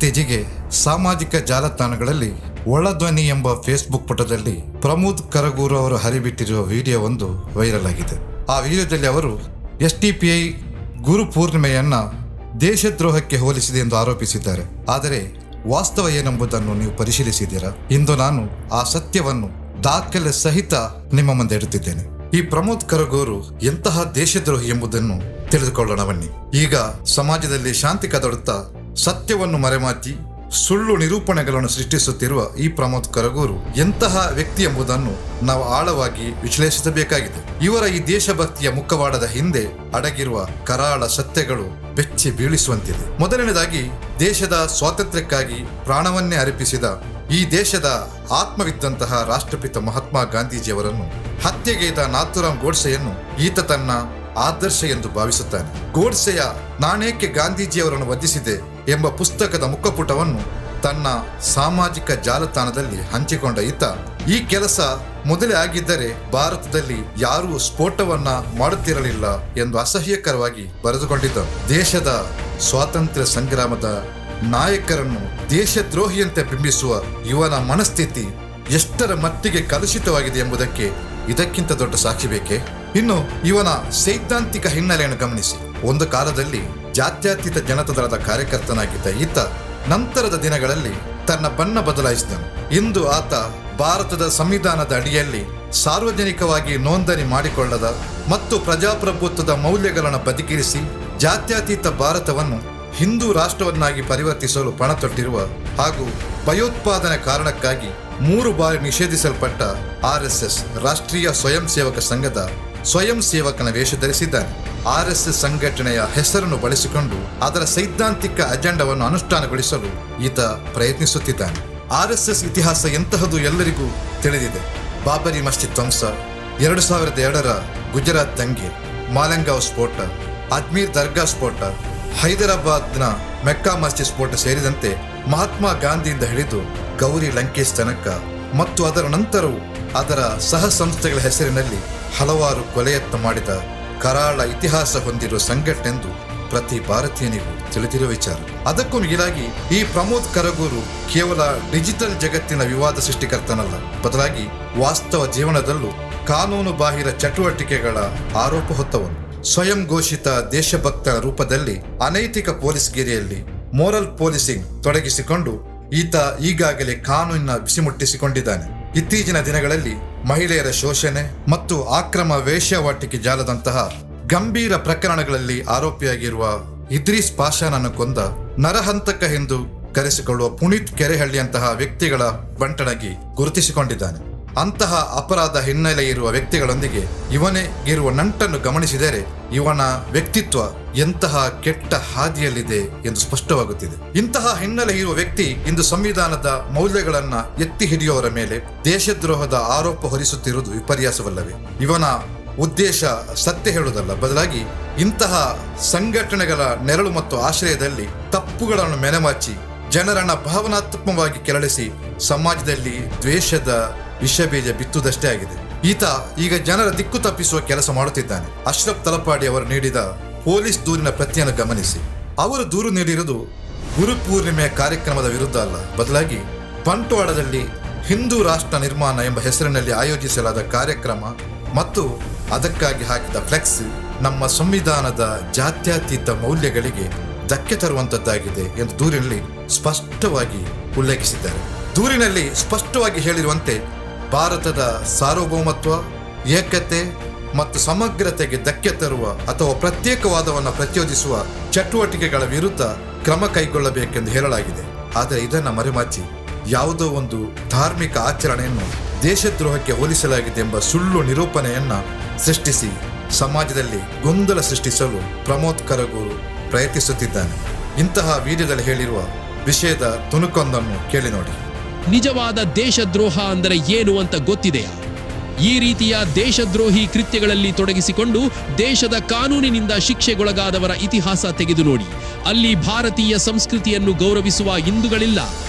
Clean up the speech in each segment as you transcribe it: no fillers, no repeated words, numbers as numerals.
ಇತ್ತೀಚೆಗೆ ಸಾಮಾಜಿಕ ಜಾಲತಾಣಗಳಲ್ಲಿ ಒಳಧ್ವನಿ ಎಂಬ ಫೇಸ್ಬುಕ್ ಪುಟದಲ್ಲಿ ಪ್ರಮೋದ್ ಕರಗೂರು ಅವರು ಹರಿಬಿಟ್ಟಿರುವ ವಿಡಿಯೋ ಒಂದು ವೈರಲ್ ಆಗಿದೆ. ಆ ವಿಡಿಯೋದಲ್ಲಿ ಅವರು SDPI ಗುರು ಪೂರ್ಣಿಮೆಯನ್ನ ದೇಶದ್ರೋಹಕ್ಕೆ ಹೋಲಿಸಿದೆ ಎಂದು ಆರೋಪಿಸಿದ್ದಾರೆ. ಆದರೆ ವಾಸ್ತವ ಏನೆಂಬುದನ್ನು ನೀವು ಪರಿಶೀಲಿಸಿದ್ದೀರಾ? ಇಂದು ನಾನು ಆ ಸತ್ಯವನ್ನು ದಾಖಲೆ ಸಹಿತ ನಿಮ್ಮ ಮುಂದೆ ಇಡುತ್ತಿದ್ದೇನೆ. ಈ ಪ್ರಮೋದ್ ಕರಗೂರು ಎಂತಹ ದೇಶದ್ರೋಹಿ ಎಂಬುದನ್ನು ತಿಳಿದುಕೊಳ್ಳೋಣ ಬನ್ನಿ. ಈಗ ಸಮಾಜದಲ್ಲಿ ಶಾಂತಿ ಕದಡುತ್ತಾ ಸತ್ಯವನ್ನು ಮರೆಮಾಚಿ ಸುಳ್ಳು ನಿರೂಪಣೆಗಳನ್ನು ಸೃಷ್ಟಿಸುತ್ತಿರುವ ಈ ಪ್ರಮೋದ್ ಕರಗೂರು ಎಂತಹ ವ್ಯಕ್ತಿ ಎಂಬುದನ್ನು ನಾವು ಆಳವಾಗಿ ವಿಶ್ಲೇಷಿಸಬೇಕಾಗಿದೆ. ಇವರ ಈ ದೇಶಭಕ್ತಿಯ ಮುಖವಾಡದ ಹಿಂದೆ ಅಡಗಿರುವ ಕರಾಳ ಸತ್ಯಗಳು ಬೆಚ್ಚಿ ಬೀಳಿಸುವಂತಿದೆ. ಮೊದಲನೇದಾಗಿ, ದೇಶದ ಸ್ವಾತಂತ್ರ್ಯಕ್ಕಾಗಿ ಪ್ರಾಣವನ್ನೇ ಅರ್ಪಿಸಿದ ಈ ದೇಶದ ಆತ್ಮವಿದ್ದಂತಹ ರಾಷ್ಟ್ರಪಿತ ಮಹಾತ್ಮ ಗಾಂಧೀಜಿಯವರನ್ನು ಹತ್ಯೆಗೈದ ನಾಥೂರಾಮ್ ಗೋಡ್ಸೆಯನ್ನು ಈತ ತನ್ನ ಆದರ್ಶ ಎಂದು ಭಾವಿಸುತ್ತಾನೆ. ಗೋಡ್ಸೆಯ ನಾನೇಕೆ ಗಾಂಧೀಜಿಯವರನ್ನು ವಧಿಸಿದೆ ಎಂಬ ಪುಸ್ತಕದ ಮುಖಪುಟವನ್ನು ತನ್ನ ಸಾಮಾಜಿಕ ಜಾಲತಾಣದಲ್ಲಿ ಹಂಚಿಕೊಂಡ ಈತ, ಈ ಕೆಲಸ ಮೊದಲೇ ಆಗಿದ್ದರೆ ಭಾರತದಲ್ಲಿ ಯಾರೂ ಸ್ಫೋಟವನ್ನ ಮಾಡುತ್ತಿರಲಿಲ್ಲ ಎಂದು ಅಸಹ್ಯಕರವಾಗಿ ಬರೆದುಕೊಂಡಿದ್ದರು. ದೇಶದ ಸ್ವಾತಂತ್ರ್ಯ ಸಂಗ್ರಾಮದ ನಾಯಕರನ್ನು ದೇಶದ್ರೋಹಿಯಂತೆ ಬಿಂಬಿಸುವ ಇವನ ಮನಸ್ಥಿತಿ ಎಷ್ಟರ ಮಟ್ಟಿಗೆ ಕಲುಷಿತವಾಗಿದೆ ಎಂಬುದಕ್ಕೆ ಇದಕ್ಕಿಂತ ದೊಡ್ಡ ಸಾಕ್ಷಿ ಬೇಕೇ? ಇನ್ನು ಇವನ ಸೈದ್ಧಾಂತಿಕ ಹಿನ್ನೆಲೆಯನ್ನು ಗಮನಿಸಿ. ಒಂದು ಕಾಲದಲ್ಲಿ ಜಾತ್ಯತೀತ ಜನತಾದಳದ ಕಾರ್ಯಕರ್ತನಾಗಿದ್ದ ಈತ ನಂತರದ ದಿನಗಳಲ್ಲಿ ತನ್ನ ಬಣ್ಣ ಬದಲಾಯಿಸಿದನು. ಇಂದು ಆತ ಭಾರತದ ಸಂವಿಧಾನದ ಅಡಿಯಲ್ಲಿ ಸಾರ್ವಜನಿಕವಾಗಿ ನೋಂದಣಿ ಮಾಡಿಕೊಳ್ಳದ ಮತ್ತು ಪ್ರಜಾಪ್ರಭುತ್ವದ ಮೌಲ್ಯಗಳನ್ನು ಬದಿಗಿರಿಸಿ ಜಾತ್ಯತೀತ ಭಾರತವನ್ನು ಹಿಂದೂ ರಾಷ್ಟ್ರವನ್ನಾಗಿ ಪರಿವರ್ತಿಸಲು ಪಣ ತೊಟ್ಟಿರುವ ಹಾಗೂ ಭಯೋತ್ಪಾದನೆ ಕಾರಣಕ್ಕಾಗಿ 3 ಬಾರಿ ನಿಷೇಧಿಸಲ್ಪಟ್ಟ RSS ರಾಷ್ಟ್ರೀಯ ಸ್ವಯಂ ಸೇವಕ ಸಂಘದ ಸ್ವಯಂ ಸೇವಕನ ವೇಷ ಧರಿಸಿದ್ದಾನೆ. RSS ಸಂಘಟನೆಯ ಹೆಸರನ್ನು ಬಳಸಿಕೊಂಡು ಅದರ ಸೈದ್ಧಾಂತಿಕ ಅಜೆಂಡವನ್ನು ಅನುಷ್ಠಾನಗೊಳಿಸಲು ಈತ ಪ್ರಯತ್ನಿಸುತ್ತಿದ್ದಾನೆ. RSS ಇತಿಹಾಸ ಎಂತಹದು ಎಲ್ಲರಿಗೂ ತಿಳಿದಿದೆ. ಬಾಬರಿ ಮಸ್ಜಿದ್ ಧ್ವಂಸ, 2002ರ ಗುಜರಾತ್ ದಂಗೆ, ಮಾಲೆಗಾಂವ್ ಸ್ಫೋಟ, ಅಜ್ಮೀರ್ ದರ್ಗಾ ಸ್ಫೋಟ, ಹೈದರಾಬಾದ್ನ ಮೆಕ್ಕಾ ಮಸ್ಜಿದ್ ಸ್ಫೋಟ ಸೇರಿದಂತೆ ಮಹಾತ್ಮ ಗಾಂಧಿಯಿಂದ ಹಿಡಿದು ಗೌರಿ ಲಂಕೇಶ್ ತನಕ ಮತ್ತು ಅದರ ನಂತರವೂ ಅದರ ಸಹ ಸಂಸ್ಥೆಗಳ ಹೆಸರಿನಲ್ಲಿ ಹಲವಾರು ಕೊಲೆಯತ್ನ ಮಾಡಿದ ಕರಾಳ ಇತಿಹಾಸ ಹೊಂದಿರುವ ಸಂಘಟನೆಂದು ಪ್ರತಿ ಭಾರತೀಯನಿಗೂ ತಿಳಿದಿರುವ ವಿಚಾರ. ಅದಕ್ಕೂ ಮಿಗಿಲಾಗಿ ಈ ಪ್ರಮೋದ್ ಕರಗೂರು ಕೇವಲ ಡಿಜಿಟಲ್ ಜಗತ್ತಿನ ವಿವಾದ ಸೃಷ್ಟಿಕರ್ತನಲ್ಲ, ಬದಲಾಗಿ ವಾಸ್ತವ ಜೀವನದಲ್ಲೂ ಕಾನೂನು ಬಾಹಿರ ಚಟುವಟಿಕೆಗಳ ಆರೋಪ ಹೊತ್ತವನು. ಸ್ವಯಂ ಘೋಷಿತ ದೇಶಭಕ್ತರ ರೂಪದಲ್ಲಿ ಅನೈತಿಕ ಪೊಲೀಸ್ಗಿರಿಯಲ್ಲಿ ಮೋರಲ್ ಪೊಲೀಸಿಂಗ್ ತೊಡಗಿಸಿಕೊಂಡು ಈತ ಈಗಾಗಲೇ ಕಾನೂನಿನ ಬಿಸಿಮುಟ್ಟಿಸಿಕೊಂಡಿದ್ದಾನೆ. ಇತ್ತೀಚಿನ ದಿನಗಳಲ್ಲಿ ಮಹಿಳೆಯರ ಶೋಷಣೆ ಮತ್ತು ಅಕ್ರಮ ವೇಶ್ಯಾವಾಟಿಕೆ ಜಾಲದಂತಹ ಗಂಭೀರ ಪ್ರಕರಣಗಳಲ್ಲಿ ಆರೋಪಿಯಾಗಿರುವ ಇದ್ರೀಸ್ ಪಾಷಾನನ್ನು ಕೊಂದ ನರಹಂತಕ ಎಂದು ಕರೆಸಿಕೊಳ್ಳುವ ಪುನೀತ್ ಕೆರೆಹಳ್ಳಿಯಂತಹ ವ್ಯಕ್ತಿಗಳ ಬಂಟನಾಗಿ ಗುರುತಿಸಿಕೊಂಡಿದ್ದಾನೆ. ಅಂತಹ ಅಪರಾಧ ಹಿನ್ನೆಲೆ ಇರುವ ವ್ಯಕ್ತಿಗಳೊಂದಿಗೆ ಇವನೇ ಇರುವ ನಂಟನ್ನು ಗಮನಿಸಿದರೆ ಇವನ ವ್ಯಕ್ತಿತ್ವ ಎಂತಹ ಕೆಟ್ಟ ಹಾದಿಯಲ್ಲಿದೆ ಎಂದು ಸ್ಪಷ್ಟವಾಗುತ್ತಿದೆ. ಇಂತಹ ಹಿನ್ನೆಲೆ ಇರುವ ವ್ಯಕ್ತಿ ಇಂದು ಸಂವಿಧಾನದ ಮೌಲ್ಯಗಳನ್ನ ಎತ್ತಿ ಹಿಡಿಯುವವರ ಮೇಲೆ ದೇಶದ್ರೋಹದ ಆರೋಪ ಹೊರಿಸುತ್ತಿರುವುದು ವಿಪರ್ಯಾಸವಲ್ಲವೇ? ಇವನ ಉದ್ದೇಶ ಸತ್ಯ ಹೇಳುವುದಲ್ಲ, ಬದಲಾಗಿ ಇಂತಹ ಸಂಘಟನೆಗಳ ನೆರಳು ಮತ್ತು ಆಶ್ರಯದಲ್ಲಿ ತಪ್ಪುಗಳನ್ನು ಮೆನೆಮಾಚಿ ಜನರನ್ನ ಭಾವನಾತ್ಮಕವಾಗಿ ಕೆರಳಿಸಿ ಸಮಾಜದಲ್ಲಿ ದ್ವೇಷದ ವಿಷಬೀಜ ಬಿತ್ತುವುದಷ್ಟೇ ಆಗಿದೆ. ಈತ ಈಗ ಜನರ ದಿಕ್ಕು ತಪ್ಪಿಸುವ ಕೆಲಸ ಮಾಡುತ್ತಿದ್ದಾನೆ. ಅಶ್ರಫ್ ತಲಪಾಡಿ ಅವರು ನೀಡಿದ ಪೊಲೀಸ್ ದೂರಿನ ಪ್ರತಿಯನ್ನು ಗಮನಿಸಿ. ಅವರು ದೂರು ನೀಡಿರುವುದು ಗುರು ಪೂರ್ಣಿಮೆಯ ಕಾರ್ಯಕ್ರಮದ ವಿರುದ್ಧ ಅಲ್ಲ, ಬದಲಾಗಿ ಬಂಟ್ವಾಳದಲ್ಲಿ ಹಿಂದೂ ರಾಷ್ಟ್ರ ನಿರ್ಮಾಣ ಎಂಬ ಹೆಸರಿನಲ್ಲಿ ಆಯೋಜಿಸಲಾದ ಕಾರ್ಯಕ್ರಮ ಮತ್ತು ಅದಕ್ಕಾಗಿ ಹಾಕಿದ ಫ್ಲೆಕ್ಸ್ ನಮ್ಮ ಸಂವಿಧಾನದ ಜಾತ್ಯತೀತ ಮೌಲ್ಯಗಳಿಗೆ ಧಕ್ಕೆ ತರುವಂತದ್ದಾಗಿದೆ ಎಂದು ದೂರಿನಲ್ಲಿ ಸ್ಪಷ್ಟವಾಗಿ ಉಲ್ಲೇಖಿಸಿದ್ದಾರೆ. ದೂರಿನಲ್ಲಿ ಸ್ಪಷ್ಟವಾಗಿ ಹೇಳಿರುವಂತೆ ಭಾರತದ ಸಾರ್ವಭೌಮತ್ವ, ಏಕತೆ ಮತ್ತು ಸಮಗ್ರತೆಗೆ ಧಕ್ಕೆ ತರುವ ಅಥವಾ ಪ್ರತ್ಯೇಕವಾದವನ್ನು ಪ್ರಚೋದಿಸುವ ಚಟುವಟಿಕೆಗಳ ವಿರುದ್ಧ ಕ್ರಮ ಕೈಗೊಳ್ಳಬೇಕೆಂದು ಹೇಳಲಾಗಿದೆ. ಆದರೆ ಇದನ್ನು ಮರೆಮಾಚಿ ಯಾವುದೋ ಒಂದು ಧಾರ್ಮಿಕ ಆಚರಣೆಯನ್ನು ದೇಶದ್ರೋಹಕ್ಕೆ ಹೋಲಿಸಲಾಗಿದೆ ಎಂಬ ಸುಳ್ಳು ನಿರೂಪಣೆಯನ್ನ ಸೃಷ್ಟಿಸಿ ಸಮಾಜದಲ್ಲಿ ಗೊಂದಲ ಸೃಷ್ಟಿಸಲು ಪ್ರಮೋದ್ ಕರಗೂರು ಪ್ರಯತ್ನಿಸುತ್ತಿದ್ದಾನೆ. ಇಂತಹ ವಿಡಿಯೋದಲ್ಲಿ ಹೇಳಿರುವ ವಿಷಯದ ತುಣುಕೊಂದನ್ನು ಕೇಳಿ ನೋಡಿ. ನಿಜವಾದ ದೇಶದ್ರೋಹ ಅಂದರೆ ಏನು ಅಂತ ಗೊತ್ತಿದೆಯಾ? ಈ ರೀತಿಯ ದೇಶದ್ರೋಹಿ ಕೃತ್ಯಗಳಲ್ಲಿ ತೊಡಗಿಸಿಕೊಂಡು ದೇಶದ ಕಾನೂನಿನಿಂದ ಶಿಕ್ಷೆಗೊಳಗಾದವರ ಇತಿಹಾಸ ತೆಗೆದು ನೋಡಿ. ಅಲ್ಲಿ ಭಾರತೀಯ ಸಂಸ್ಕೃತಿಯನ್ನು ಗೌರವಿಸುವ ಹಿಂದೂಗಳಿಲ್ಲ.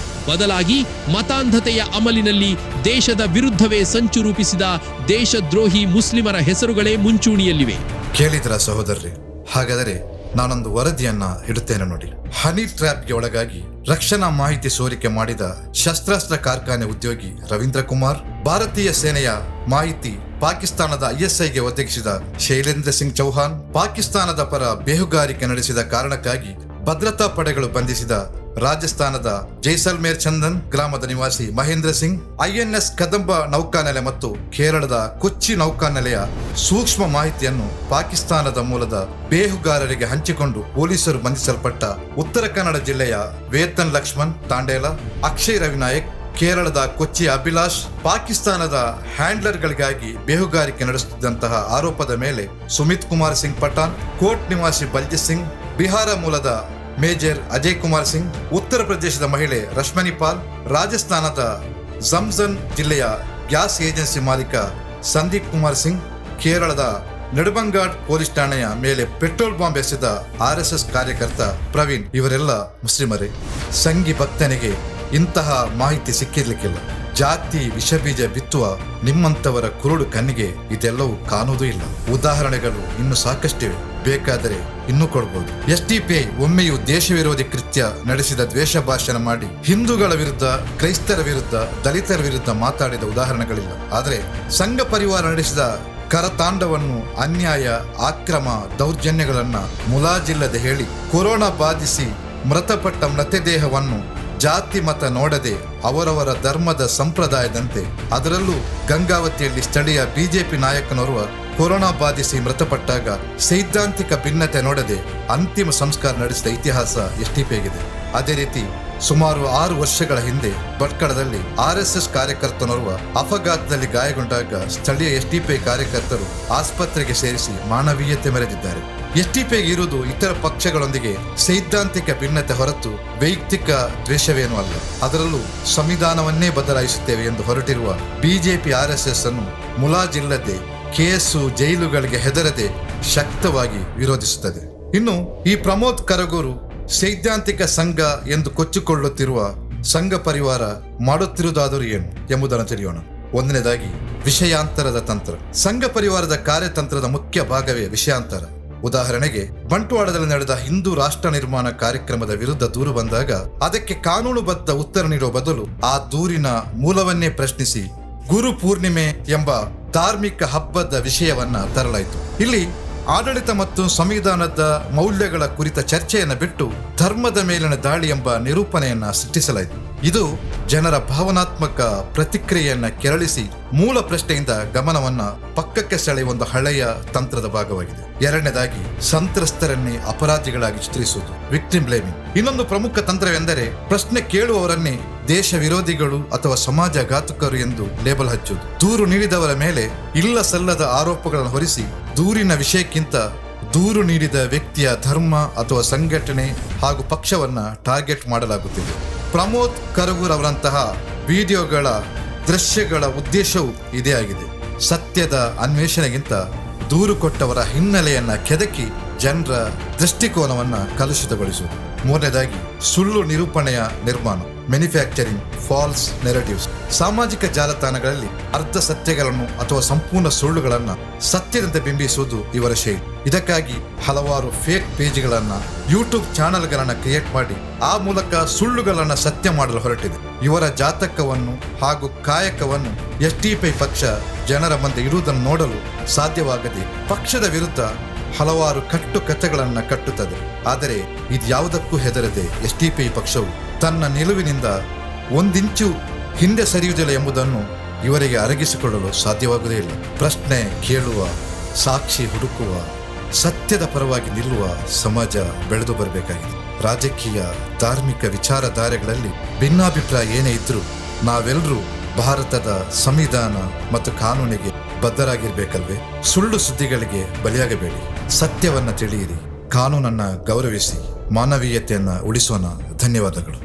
ಬದಲಾಗಿ ಮತಾಂಧತೆಯ ಅಮಲಿನಲ್ಲಿ ದೇಶದ ವಿರುದ್ಧವೇ ಸಂಚು ರೂಪಿಸಿದ ದೇಶದ್ರೋಹಿ ಮುಸ್ಲಿಮರ ಹೆಸರುಗಳೇ ಮುಂಚೂಣಿಯಲ್ಲಿವೆ. ಕೇಳಿದ್ರ ಸಹೋದರರೇ? ಹಾಗಾದರೆ ನಾನೊಂದು ವರದಿಯನ್ನ ಇಡುತ್ತೇನೆ ನೋಡಿ. ಹನಿ ಟ್ರ್ಯಾಪ್ಗೆ ಒಳಗಾಗಿ ರಕ್ಷಣಾ ಮಾಹಿತಿ ಸೋರಿಕೆ ಮಾಡಿದ ಶಸ್ತ್ರಾಸ್ತ್ರ ಕಾರ್ಖಾನೆ ಉದ್ಯೋಗಿ ರವೀಂದ್ರ ಕುಮಾರ್, ಭಾರತೀಯ ಸೇನೆಯ ಮಾಹಿತಿ ಪಾಕಿಸ್ತಾನದ ISIಗೆ ಒದಗಿಸಿದ ಶೈಲೇಂದ್ರ ಸಿಂಗ್ ಚೌಹಾಣ್, ಪಾಕಿಸ್ತಾನದ ಪರ ಬೇಹುಗಾರಿಕೆ ನಡೆಸಿದ ಕಾರಣಕ್ಕಾಗಿ ಭದ್ರತಾ ಪಡೆಗಳು ಬಂಧಿಸಿದ ರಾಜಸ್ಥಾನದ ಜೈಸಲ್ಮೇರ್ ಚಂದನ್ ಗ್ರಾಮದ ನಿವಾಸಿ ಮಹೇಂದ್ರ ಸಿಂಗ್, INS ಕದಂಬ ನೌಕಾನೆಲೆ ಮತ್ತು ಕೇರಳದ ಕೊಚ್ಚಿ ನೌಕಾನೆಲೆಯ ಸೂಕ್ಷ್ಮ ಮಾಹಿತಿಯನ್ನು ಪಾಕಿಸ್ತಾನದ ಮೂಲದ ಬೇಹುಗಾರರಿಗೆ ಹಂಚಿಕೊಂಡು ಪೊಲೀಸರು ಬಂಧಿಸಲ್ಪಟ್ಟ ಉತ್ತರ ಕನ್ನಡ ಜಿಲ್ಲೆಯ ವೇತನ್ ಲಕ್ಷ್ಮಣ್ ತಾಂಡೇಲ, ಅಕ್ಷಯ್ ರವಿನಾಯಕ್, ಕೇರಳದ ಕೊಚ್ಚಿ ಅಭಿಲಾಷ್, ಪಾಕಿಸ್ತಾನದ ಹ್ಯಾಂಡ್ಲರ್ಗಳಿಗಾಗಿ ಬೇಹುಗಾರಿಕೆ ನಡೆಸುತ್ತಿದ್ದಂತಹ ಆರೋಪದ ಮೇಲೆ ಸುಮಿತ್ ಕುಮಾರ್ ಸಿಂಗ್ ಪಠಾಣ್, ಕೋಟ್ ನಿವಾಸಿ ಬಲ್ಜಿತ್ ಸಿಂಗ್, ಬಿಹಾರ ಮೂಲದ ಮೇಜರ್ ಅಜಯ್ ಕುಮಾರ್ ಸಿಂಗ್, ಉತ್ತರ ಪ್ರದೇಶದ ಮಹಿಳೆ ರಶ್ಮನಿ ಪಾಲ್, ರಾಜಸ್ಥಾನದ ಜಮ್ಜನ್ ಜಿಲ್ಲೆಯ ಗ್ಯಾಸ್ ಏಜೆನ್ಸಿ ಮಾಲೀಕ ಸಂದೀಪ್ ಕುಮಾರ್ ಸಿಂಗ್, ಕೇರಳದ ನೆಡುಬಂಗಾಡ್ ಪೊಲೀಸ್ ಠಾಣೆಯ ಮೇಲೆ ಪೆಟ್ರೋಲ್ ಬಾಂಬ್ ಎಸೆದ RSS ಕಾರ್ಯಕರ್ತ ಪ್ರವೀಣ್ ಇವರೆಲ್ಲ ಮುಸ್ಲಿಮರೇ. ಸಂಘಿ ಭಕ್ತನಿಗೆ ಇಂತಹ ಮಾಹಿತಿ ಸಿಕ್ಕಿರ್ಲಿಕ್ಕಿಲ್ಲ. ಜಾತಿ ವಿಷಬೀಜ ಬಿತ್ತುವ ನಿಮ್ಮಂತವರ ಕುರುಡು ಕಣ್ಣಿಗೆ ಇದೆಲ್ಲವೂ ಕಾಣುವುದೂ ಇಲ್ಲ. ಉದಾಹರಣೆಗಳು ಇನ್ನು ಸಾಕಷ್ಟಿವೆ, ಬೇಕಾದರೆ ಇನ್ನೂ ಕೊಡಬಹುದು. SDPI ಒಮ್ಮೆಯೂ ದೇಶ ವಿರೋಧಿ ಕೃತ್ಯ ನಡೆಸಿದ ದ್ವೇಷ ಭಾಷಣ ಮಾಡಿ ಹಿಂದೂಗಳ ವಿರುದ್ಧ, ಕ್ರೈಸ್ತರ ವಿರುದ್ಧ, ದಲಿತರ ವಿರುದ್ಧ ಮಾತಾಡಿದ ಉದಾಹರಣೆಗಳಿಲ್ಲ. ಆದರೆ ಸಂಘ ಪರಿವಾರ ನಡೆಸಿದ ಕರತಾಂಡವನ್ನು, ಅನ್ಯಾಯ, ಅಕ್ರಮ, ದೌರ್ಜನ್ಯಗಳನ್ನ ಮುಲಾಜಿಲ್ಲದೆ ಹೇಳಿ ಕೊರೋನಾ ಬಾಧಿಸಿ ಮೃತಪಟ್ಟ ಮೃತದೇಹವನ್ನು ಜಾತಿ ಮತ ನೋಡದೆ ಅವರವರ ಧರ್ಮದ ಸಂಪ್ರದಾಯದಂತೆ, ಅದರಲ್ಲೂ ಗಂಗಾವತಿಯಲ್ಲಿ ಸ್ಥಳೀಯ BJP ನಾಯಕನೋರ್ವ ಕೊರೋನಾ ಬಾಧಿಸಿ ಮೃತಪಟ್ಟಾಗ ಸೈದ್ಧಾಂತಿಕ ಭಿನ್ನತೆ ನೋಡದೆ ಅಂತಿಮ ಸಂಸ್ಕಾರ ನಡೆಸಿದ ಇತಿಹಾಸ SDPIಗಿದೆ. ಅದೇ ರೀತಿ ಸುಮಾರು 6 ವರ್ಷಗಳ ಹಿಂದೆ ಭಟ್ಕಳದಲ್ಲಿ RSS ಕಾರ್ಯಕರ್ತನೋರ್ವ ಅಪಘಾತದಲ್ಲಿ ಗಾಯಗೊಂಡಾಗ ಸ್ಥಳೀಯ SDPI ಕಾರ್ಯಕರ್ತರು ಆಸ್ಪತ್ರೆಗೆ ಸೇರಿಸಿ ಮಾನವೀಯತೆ ಮೆರೆದಿದ್ದಾರೆ. SDPI ಇರುವುದು ಇತರ ಪಕ್ಷಗಳೊಂದಿಗೆ ಸೈದ್ಧಾಂತಿಕ ಭಿನ್ನತೆ ಹೊರತು ವೈಯಕ್ತಿಕ ದ್ವೇಷವೇನೂ ಅಲ್ಲ. ಅದರಲ್ಲೂ ಸಂವಿಧಾನವನ್ನೇ ಬದಲಾಯಿಸುತ್ತೇವೆ ಎಂದು ಹೊರಟಿರುವ BJP RSS ಅನ್ನು ಮುಲಾಜಿಲ್ಲದೆ, ಕೇಸು ಜೈಲುಗಳಿಗೆ ಹೆದರದೆ ಶಕ್ತವಾಗಿ ವಿರೋಧಿಸುತ್ತದೆ. ಇನ್ನು ಈ ಪ್ರಮೋದ್ ಕರಗೂರು ಸೈದ್ಧಾಂತಿಕ ಸಂಘ ಎಂದು ಕೊಚ್ಚಿಕೊಳ್ಳುತ್ತಿರುವ ಸಂಘ ಪರಿವಾರ ಮಾಡುತ್ತಿರುವುದಾದರೂ ಏನು ಎಂಬುದನ್ನು ತಿಳಿಯೋಣ. ಒಂದನೇದಾಗಿ ವಿಷಯಾಂತರದ ತಂತ್ರ. ಸಂಘ ಪರಿವಾರದ ಕಾರ್ಯತಂತ್ರದ ಮುಖ್ಯ ಭಾಗವೇ ವಿಷಯಾಂತರ. ಉದಾಹರಣೆಗೆ, ಬಂಟ್ವಾಳದಲ್ಲಿ ನಡೆದ ಹಿಂದೂ ರಾಷ್ಟ್ರ ನಿರ್ಮಾಣ ಕಾರ್ಯಕ್ರಮದ ವಿರುದ್ಧ ದೂರು ಬಂದಾಗ ಅದಕ್ಕೆ ಕಾನೂನುಬದ್ಧ ಉತ್ತರ ನೀಡುವ ಬದಲು ಆ ದೂರಿನ ಮೂಲವನ್ನೇ ಪ್ರಶ್ನಿಸಿ ಗುರು ಪೂರ್ಣಿಮೆ ಎಂಬ ಧಾರ್ಮಿಕ ಹಬ್ಬದ ವಿಷಯವನ್ನ ತರಲಾಯಿತು. ಇಲ್ಲಿ ಆಡಳಿತ ಮತ್ತು ಸಂವಿಧಾನದ ಮೌಲ್ಯಗಳ ಕುರಿತ ಚರ್ಚೆಯನ್ನು ಬಿಟ್ಟು ಧರ್ಮದ ಮೇಲಿನ ದಾಳಿ ಎಂಬ ನಿರೂಪಣೆಯನ್ನ ಸೃಷ್ಟಿಸಲಾಯಿತು. ಇದು ಜನರ ಭಾವನಾತ್ಮಕ ಪ್ರತಿಕ್ರಿಯೆಯನ್ನ ಕೆರಳಿಸಿ ಮೂಲ ಪ್ರಶ್ನೆಯಿಂದ ಗಮನವನ್ನ ಪಕ್ಕಕ್ಕೆ ಸೆಳೆಯುವ ಒಂದು ಹಳೆಯ ತಂತ್ರದ ಭಾಗವಾಗಿದೆ. ಎರಡನೇದಾಗಿ, ಸಂತ್ರಸ್ತರನ್ನೇ ಅಪರಾಧಿಗಳಾಗಿ ಚಿತ್ರಿಸುವುದು, ವಿಕ್ಟಿಮ್ ಬ್ಲೇಮಿಂಗ್. ಇನ್ನೊಂದು ಪ್ರಮುಖ ತಂತ್ರವೆಂದರೆ ಪ್ರಶ್ನೆ ಕೇಳುವವರನ್ನೇ ದೇಶ ವಿರೋಧಿಗಳು ಅಥವಾ ಸಮಾಜಘಾತುಕರು ಎಂದು ಲೇಬಲ್ ಹಚ್ಚುವುದು. ದೂರು ನೀಡಿದವರ ಮೇಲೆ ಇಲ್ಲ ಸಲ್ಲದ ಆರೋಪಗಳನ್ನು ಹೊರಿಸಿ ದೂರಿನ ವಿಷಯಕ್ಕಿಂತ ದೂರು ನೀಡಿದ ವ್ಯಕ್ತಿಯ ಧರ್ಮ ಅಥವಾ ಸಂಘಟನೆ ಹಾಗೂ ಪಕ್ಷವನ್ನ ಟಾರ್ಗೆಟ್ ಮಾಡಲಾಗುತ್ತಿದೆ. ಪ್ರಮೋದ್ ಕರಗೂರ್ ಅವರಂತಹ ವಿಡಿಯೋಗಳ ದೃಶ್ಯಗಳ ಉದ್ದೇಶವೂ ಇದೇ ಆಗಿದೆ. ಸತ್ಯದ ಅನ್ವೇಷಣೆಗಿಂತ ದೂರು ಕೊಟ್ಟವರ ಹಿನ್ನೆಲೆಯನ್ನ ಕೆದಕಿ ಜನರ ದೃಷ್ಟಿಕೋನವನ್ನ ಕಲುಷಿತಗೊಳಿಸುವುದು. ಮೂರನೇದಾಗಿ, ಸುಳ್ಳು ನಿರೂಪಣೆಯ ನಿರ್ಮಾಣ, ಮ್ಯಾನುಫ್ಯಾಕ್ಚರಿಂಗ್ ಫಾಲ್ಸ್ ನೆರೇಟಿವ್ಸ್. ಸಾಮಾಜಿಕ ಜಾಲತಾಣಗಳಲ್ಲಿ ಅರ್ಧ ಸತ್ಯಗಳನ್ನು ಅಥವಾ ಸಂಪೂರ್ಣ ಸುಳ್ಳುಗಳನ್ನ ಸತ್ಯದಂತೆ ಬಿಂಬಿಸುವುದು ಇವರ ಶೈಲಿ. ಇದಕ್ಕಾಗಿ ಹಲವಾರು ಫೇಕ್ ಪೇಜ್ಗಳನ್ನ, ಯೂಟ್ಯೂಬ್ ಚಾನೆಲ್ಗಳನ್ನ ಕ್ರಿಯೇಟ್ ಮಾಡಿ ಆ ಮೂಲಕ ಸುಳ್ಳುಗಳನ್ನ ಸತ್ಯ ಮಾಡಲು ಹೊರಟಿದೆ. ಇವರ ಜಾತಕವನ್ನು ಹಾಗೂ ಕಾಯಕವನ್ನು SDPI ಪಕ್ಷ ಜನರ ಮುಂದೆ ಇಡುವುದನ್ನು ನೋಡಲು ಸಾಧ್ಯವಾಗದೆ ಪಕ್ಷದ ವಿರುದ್ಧ ಹಲವಾರು ಕಟ್ಟು ಕಥೆಗಳನ್ನ ಕಟ್ಟುತ್ತದೆ. ಆದರೆ ಇದ್ಯಾವುದಕ್ಕೂ ಹೆದರದೆ SDPI ಪಕ್ಷವು ತನ್ನ ನಿಲುವಿನಿಂದ ಒಂದಿಂಚು ಹಿಂದೆ ಸರಿಯುವುದಿಲ್ಲ ಎಂಬುದನ್ನು ಇವರಿಗೆ ಅರಗಿಸಿಕೊಳ್ಳಲು ಸಾಧ್ಯವಾಗುವುದೇ ಇಲ್ಲ. ಪ್ರಶ್ನೆ ಕೇಳುವ, ಸಾಕ್ಷಿ ಹುಡುಕುವ, ಸತ್ಯದ ಪರವಾಗಿ ನಿಲ್ಲುವ ಸಮಾಜ ಬೆಳೆದು ಬರಬೇಕಾಗಿದೆ. ರಾಜಕೀಯ, ಧಾರ್ಮಿಕ ವಿಚಾರಧಾರೆಗಳಲ್ಲಿ ಭಿನ್ನಾಭಿಪ್ರಾಯ ಏನೇ ಇದ್ರೂ ನಾವೆಲ್ಲರೂ ಭಾರತದ ಸಂವಿಧಾನ ಮತ್ತು ಕಾನೂನಿಗೆ ಬದ್ಧರಾಗಿರ್ಬೇಕಲ್ವೇ? ಸುಳ್ಳು ಸುದ್ದಿಗಳಿಗೆ ಬಲಿಯಾಗಬೇಡಿ, ಸತ್ಯವನ್ನ ತಿಳಿಯಿರಿ, ಕಾನೂನನ್ನ ಗೌರವಿಸಿ, ಮಾನವೀಯತೆಯನ್ನ ಉಳಿಸೋಣ. ಧನ್ಯವಾದಗಳು.